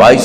22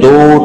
2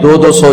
200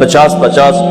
50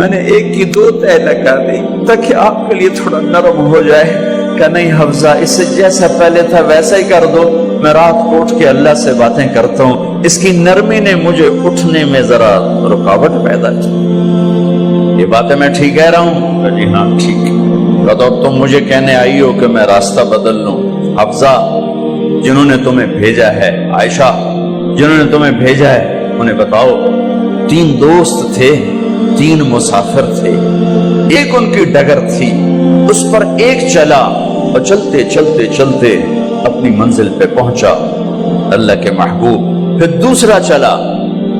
میں نے ایک کی دو تہ لگا دی تاکہ آپ کے لیے تھوڑا نرم ہو جائے کہ نہیں حفظہ اس سے جیسا پہلے تھا ویسا ہی کر دو، میں رات کو اٹھ کے اللہ سے باتیں کرتا ہوں، اس کی نرمی نے مجھے اٹھنے میں ذرا رکاوٹ پیدا کی۔ یہ باتیں میں ٹھیک کہہ رہا ہوں؟ جی ہاں ٹھیک۔ کہتا تم مجھے کہنے آئی ہو کہ میں راستہ بدل لوں؟ حفظہ جنہوں نے تمہیں بھیجا ہے، عائشہ جنہوں نے تمہیں بھیجا ہے انہیں بتاؤ، 3 دوست تھے، 3 مسافر تھے، ایک ان کی ڈگر تھی، اس پر ایک چلا اور چلتے چلتے چلتے اپنی منزل پہ پہنچا اللہ کے محبوب، پھر دوسرا چلا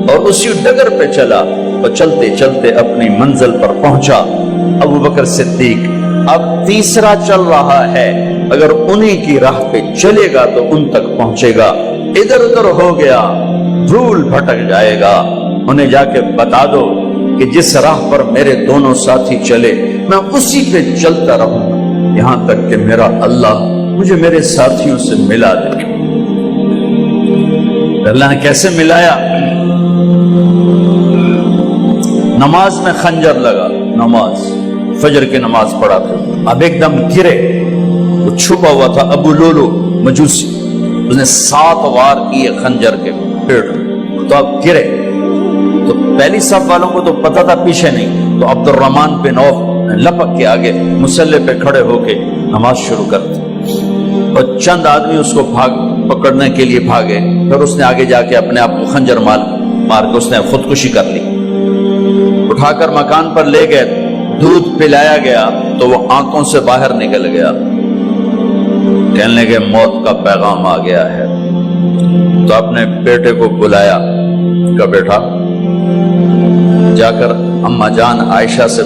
اور اسی ڈگر پہ چلا اور چلتے چلتے اپنی منزل پر پہنچا ابو بکر صدیق۔ اب تیسرا چل رہا ہے، اگر انہی کی راہ پہ چلے گا تو ان تک پہنچے گا، ادھر ادھر ہو گیا بھول بھٹک جائے گا۔ انہیں جا کے بتا دو کہ جس راہ پر میرے دونوں ساتھی چلے میں اسی پہ چلتا رہوں یہاں تک کہ میرا اللہ مجھے میرے ساتھیوں سے ملا دے۔ اللہ نے کیسے ملایا؟ نماز میں خنجر لگا، نماز فجر کی نماز پڑھا تھا، اب ایک دم گرے، وہ چھپا ہوا تھا ابو لولو مجوسی، اس نے 7 وار کیے خنجر کے پیڑ، تو اب گرے تو پہلی صف والوں کو تو پتہ تھا پیچھے نہیں، تو عبد الرحمن بن عوف لپک کے آگے مصلی پہ کھڑے ہو کے نماز شروع کر دی، اور چند آدمی اس کو پکڑنے کے لیے بھاگے، پھر اس نے آگے جا کے اپنے آپ کو خنجر مار کے اس نے خودکشی کر لی، اٹھا کر مکان پر لے گئے، دودھ پلایا گیا تو وہ آنکھوں سے باہر نکل گیا، کہنے لگے موت کا پیغام آ گیا ہے، تو اپنے بیٹے کو بلایا کہ بیٹا جا کر اماں جان عائشہ سے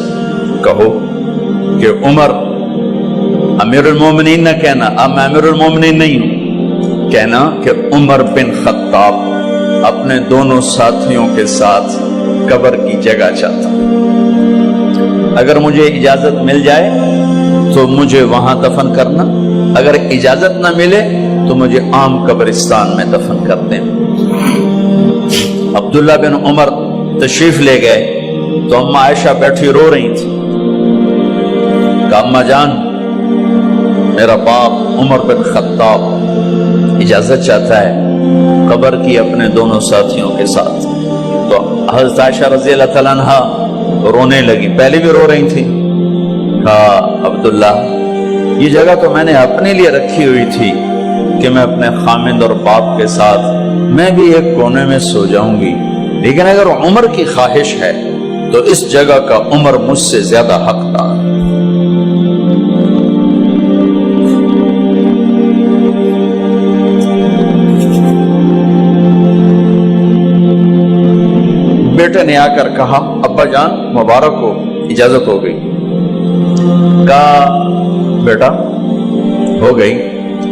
کہو کہ عمر امیر المومنین نہ کہنا، اب میں امیر المومنین نہیں ہوں، کہنا کہ عمر بن خطاب اپنے دونوں ساتھیوں کے ساتھ قبر کی جگہ چاہتا، اگر مجھے اجازت مل جائے تو مجھے وہاں دفن کرنا، اگر اجازت نہ ملے تو مجھے عام قبرستان میں دفن کر دیں۔ عبداللہ بن عمر تشریف لے گئے تو اماں عائشہ بیٹھی رو رہی تھی، کہ اماں جان میرا باپ عمر بن خطاب اجازت چاہتا ہے قبر کی اپنے دونوں ساتھیوں کے ساتھ، تو حضرت عائشہ رضی اللہ تعالیٰ عنہا رونے لگی، پہلے بھی رو رہی تھی، کہا عبداللہ یہ جگہ تو میں نے اپنے لیے رکھی ہوئی تھی کہ میں اپنے خامند اور باپ کے ساتھ میں بھی ایک کونے میں سو جاؤں گی، لیکن اگر عمر کی خواہش ہے تو اس جگہ کا عمر مجھ سے زیادہ حقدار ہے۔ بیٹے نے آ کر کہا ابا جان مبارک ہو، اجازت ہو گئی، کہا بیٹا ہو گئی،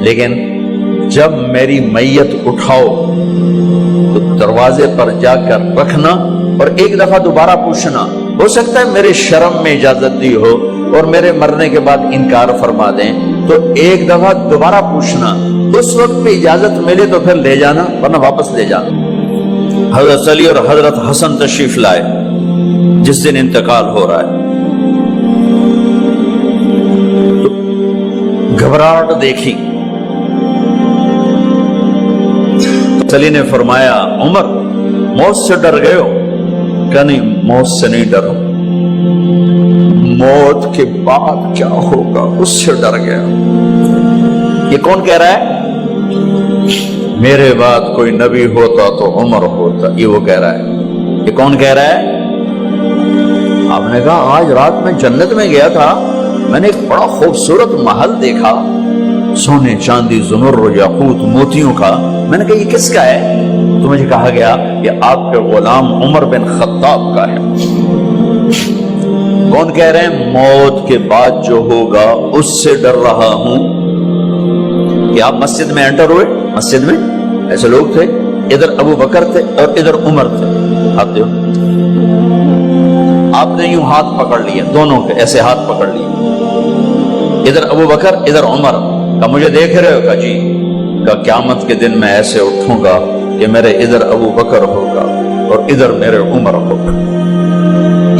لیکن جب میری میت اٹھاؤ تو دروازے پر جا کر رکھنا اور ایک دفعہ دوبارہ پوچھنا، ہو سکتا ہے میرے شرم میں اجازت دی ہو اور میرے مرنے کے بعد انکار فرما دیں، تو ایک دفعہ دوبارہ پوچھنا، اس وقت پہ اجازت ملے تو پھر لے جانا ورنہ واپس لے جانا۔ حضرت علی اور حضرت حسن تشریف لائے جس دن انتقال ہو رہا ہے، تو گھبراہٹ دیکھی، علی نے فرمایا عمر موت سے ڈر گئے ہو؟ کہ نہیں موت سے نہیں ڈرا، موت کے بعد کیا ہوگا اس سے ڈر گیا۔ یہ کون کہہ رہا ہے؟ میرے بعد کوئی نبی ہوتا تو عمر ہوتا، یہ وہ کہہ رہا ہے۔ یہ کون کہہ رہا ہے؟ آپ نے کہا آج رات میں جنت میں گیا تھا، میں نے ایک بڑا خوبصورت محل دیکھا، سونے چاندی زمر و یاقوت موتیوں کا، میں نے کہا یہ کس کا ہے؟ تو مجھے کہا گیا کہ آپ کے غلام عمر بن خطاب کا ہے۔ کون کہہ رہے ہیں؟ موت کے بعد جو ہوگا اس سے ڈر رہا ہوں۔ کہ آپ مسجد میں انٹر ہوئے، مسجد میں ایسے لوگ تھے، ادھر ابو بکر تھے اور ادھر عمر تھے، آپ دیو آپ نے یوں ہاتھ پکڑ لیا، دونوں کے ایسے ہاتھ پکڑ لیے، ادھر ابو بکر ادھر عمر، کہ مجھے دیکھ رہے ہو؟ کہ جی، کہ قیامت کے دن میں ایسے اٹھوں گا کہ میرے ادھر ابو بکر ہوگا اور ادھر میرے عمر ہوگا۔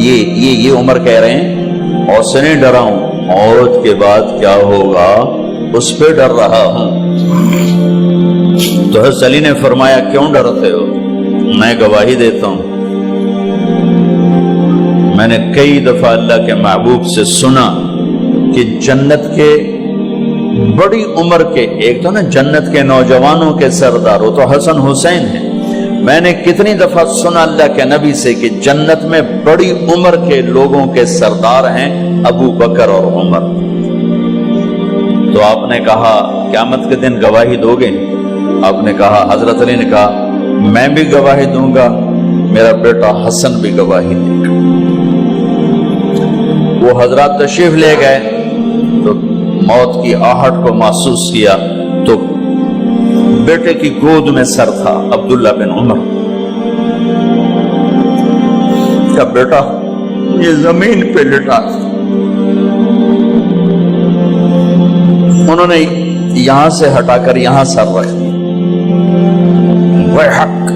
یہ عمر کہہ رہے ہیں اور سے نہیں ڈرا ہوں، موت کے بعد کیا ہوگا اس پہ ڈر رہا ہوں۔ تو حضرت علی نے فرمایا کیوں ڈرتے ہو؟ میں گواہی دیتا ہوں، میں نے کئی دفعہ اللہ کے محبوب سے سنا کہ جنت کے بڑی عمر کے، ایک تو نا جنت کے نوجوانوں کے سردار، وہ تو حسن حسین ہیں، میں نے کتنی دفعہ سنا اللہ کے نبی سے کہ جنت میں بڑی عمر کے لوگوں کے سردار ہیں ابو بکر اور عمر۔ تو آپ نے کہا قیامت کے دن گواہی دو گے؟ آپ نے کہا، حضرت علی نے کہا میں بھی گواہی دوں گا، میرا بیٹا حسن بھی گواہی دے گا۔ وہ حضرات تشریف لے گئے تو موت کی آہٹ کو محسوس کیا تو بیٹے کی گود میں سر تھا عبداللہ بن عمر کا بیٹا، یہ زمین پہ لٹا تھا۔ انہوں نے یہاں سے ہٹا کر یہاں سر رکھ دیا۔ وہ حق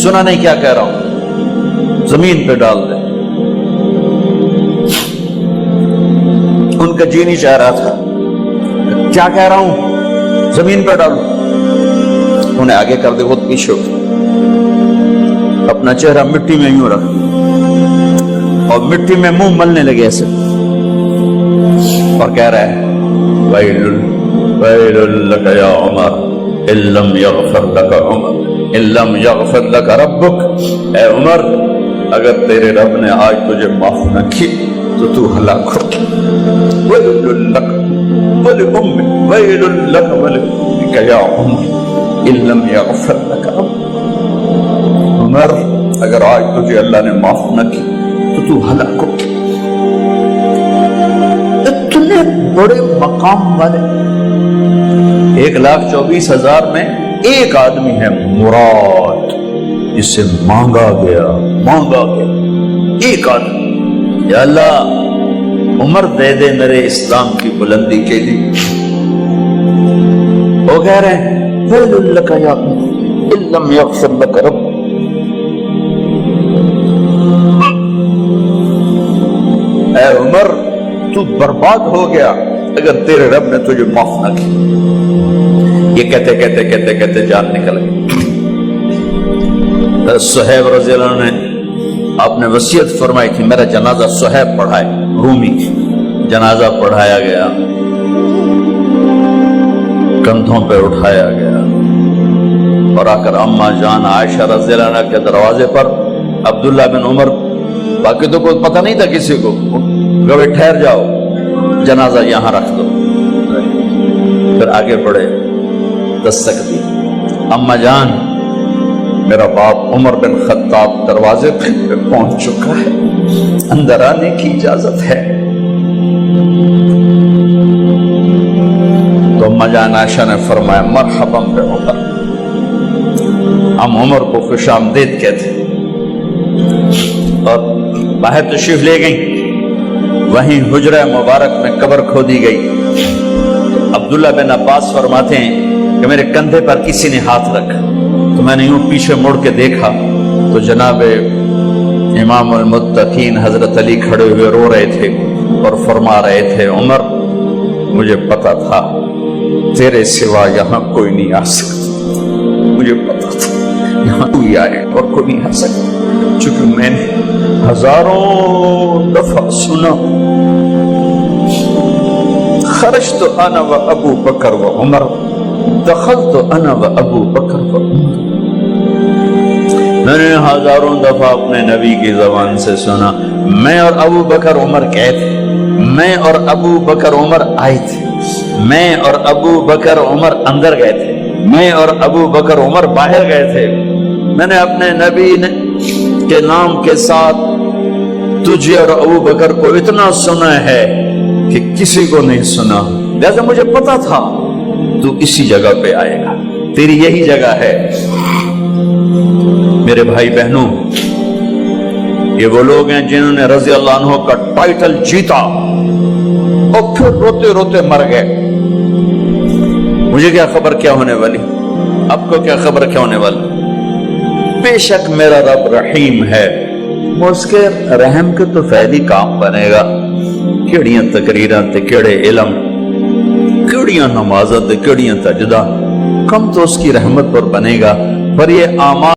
سنا نہیں کیا کہہ رہا ہوں، زمین پہ ڈال دے۔ ان کا جی نہیں چاہ رہا تھا، کیا کہہ رہا ہوں، زمین پہ ڈالو۔ انہیں آگے کر دے، خود پیچھے اپنا چہرہ مٹی میں یوں رکھ اور مٹی میں منہ ملنے لگے ایسے، اور کہہ رہا ہے ویل لک یا عمر ان لم یغفر لک عمر ان لم یغفر لک ربک، اے عمر اگر تیرے رب نے آج تجھے معاف نہ کی تو تو ہلاک ہو۔ ویل لک ولأمک ویل لک ولأمک یا عمر ان لم یغفر لک ربک، عمر اگر آج تجھے اللہ نے معاف نہ کی تو تو ہلاک ہو۔ اتنے بڑے مقام والے 1,24,000 میں ایک آدمی ہے مراد، جس سے مانگا گیا ایک آدمی، یا اللہ عمر دے دے میرے اسلام کی بلندی کے لیے۔ وہ کہہ رہے ہیں ویل لک یا عمر ان لم یغفر لک رب، اے عمر تو برباد ہو گیا اگر تیرے رب نے تجھے معاف نہ کی۔ یہ کہتے جان نکل گئی۔ صہیب رضی اللہ عنہ نے آپ نے وصیت فرمائی تھی میرا جنازہ صہیب پڑھائے، رومی جنازہ پڑھایا گیا، کندھوں پہ اٹھایا گیا، اور آ کر اماں جان عائشہ رضی اللہ عنہ کے دروازے پر عبداللہ بن عمر، باقی تو کوئی پتہ نہیں تھا کسی کو، گوے ٹھہر جاؤ جنازہ یہاں رکھ دو۔ پھر آگے بڑھے، دستک دی، اماں جان میرا باپ عمر بن خطاب دروازے پہ پہنچ چکا ہے، اندر آنے کی اجازت ہے۔ تو اماں جان عائشہ نے فرمایا مرحبا بعمر، ہم عمر کو خوش آمدید کہتے، اور باہر تشریف لے گئیں۔ وہیں حجرہ مبارک میں قبر کھودی گئی۔ عبداللہ بن عباس فرماتے ہیں کہ میرے کندھے پر کسی نے ہاتھ رکھا تو میں نے یوں پیچھے مڑ کے دیکھا تو جناب امام المتقین حضرت علی کھڑے ہوئے رو رہے تھے اور فرما رہے تھے عمر مجھے پتا تھا تیرے سوا یہاں کوئی نہیں آ سکتا، مجھے پتا تھا یہاں کوئی آئے اور کوئی نہیں آ سکتا، چونکہ میں نے ہزاروں دفعہ سنا خرجت انا و ابو بکر و عمر دخلت انا و ابو بکر و عمر۔ میں نے ہزاروں دفعہ اپنے نبی کی زبان سے سنا میں اور ابو بکر عمر گئے تھے، میں اور ابو بکر عمر آئے تھے، میں اور ابو بکر عمر اندر گئے تھے، میں اور ابو بکر عمر باہر گئے تھے۔ میں نے اپنے نبی کے نام کے ساتھ تجھے اور ابو بکر کو اتنا سنا ہے کہ کسی کو نہیں سنا، لہذا مجھے پتا تھا تو اسی جگہ پہ آئے گا، تیری یہی جگہ ہے۔ میرے بھائی بہنوں، یہ وہ لوگ ہیں جنہوں نے رضی اللہ عنہ کا ٹائٹل جیتا اور پھر روتے روتے مر گئے۔ مجھے کیا خبر کیا ہونے والی، آپ کو کیا خبر کیا ہونے والی؟ بے شک میرا رب رحیم ہے، وہ اس کے رحم کے تو فعلی کام بنے گا. کیڑیاں تقریراں تے کیڑے علم، کیڑیاں نمازاں تے کیڑیاں تجدہ، کم تو اس کی رحمت پر بنے گا. پر یہ اعمال